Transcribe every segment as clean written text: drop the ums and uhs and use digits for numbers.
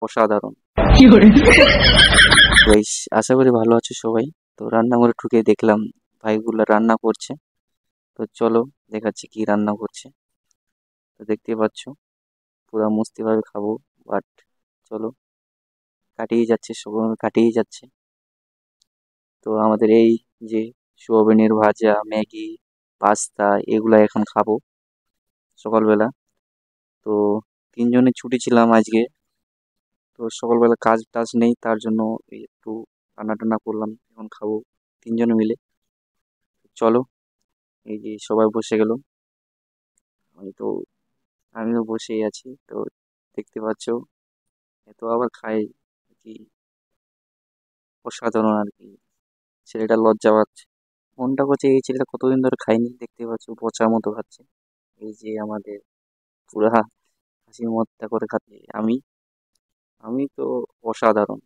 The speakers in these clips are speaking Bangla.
অসাধারণ। গাইস, আশা করি ভালো আছো সবাই। তো রান্নাঘরে ঢুকে দেখলাম ভাইগুলা রান্না করছে। তো চলো দেখাচ্ছি কি রান্না করছে। তো দেখতে পাচ্ছ পুরা মস্তি ভাবে খাবো। বাট চলো, কাটিয়ে যাচ্ছে, সময় কাটিয়ে যাচ্ছে। তো আমাদের এই যে সোয়াবিনের ভাজা, ম্যাগি, পাস্তা এগুলা এখন খাবো সকালবেলা। তো তিনজনে ছুটি ছিলাম আজকে। তো সকালবেলা কাজ টাজ নেই, তার জন্য এই একটু রান্না টান্না করলাম, এখন খাবো তিনজনে মিলে। চলো, এই যে সবাই বসে গেল, আমি তো আমিও বসেই আছি। তো দেখতে পাচ্ছ এত আবার খাই কি, অসাধারণ আর কি। ছেলেটা লজ্জা পাচ্ছে, মনটা করছে এই ছেলেটা কতদিন ধরে খাইনি। দেখতে পাচ্ছ পচার মতো খাচ্ছে। এই যে আমাদের পুরা হাসি মজা করে খাচ্ছে। আমি আমি তো অসাধারণ।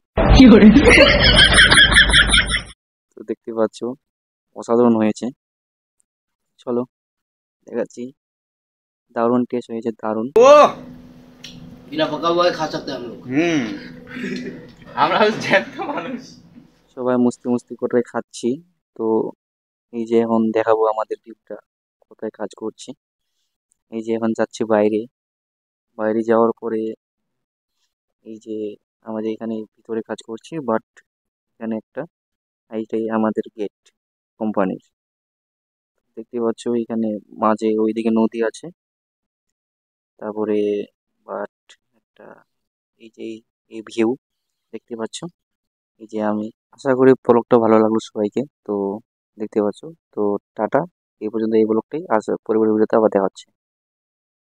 তো দেখতে পাচ্ছ অসাধারণ হয়েছে। চলো দেখাচ্ছি, দারুণ টেস্ট হয়েছে, দারুণ। बिना पका हुआ ही खा सकते हैं हम लोग। আমরা জ্যান্ত মানুষ। সবাই মুস্তি মুস্তি করে খাচ্ছি। তো এই যে এখন দেখাবো আমাদের টিমটা কোথায় কাজ করছে। এই যে এখন যাচ্ছি বাইরে, বাইরে যাওয়ার পরে এই যে আমাদের এখানে ভিতরে কাজ করছি, বাট এখানে একটা, এইটাই আমাদের গেট কোম্পানির। দেখতে পাচ্ছ এখানে মাঝে ওইদিকে নদী আছে, তারপরে বাট একটা এই যে এই ভিউ দেখতে পাচ্ছ। এই যে আমি আশা করি ব্লগটা ভালো লাগলো সবাইকে। তো দেখতে পাচ্ছ, তো টাটা, এই পর্যন্ত এই ব্লগটাই, আর পরবর্তী ভিডিওতে আবার দেখা হচ্ছে।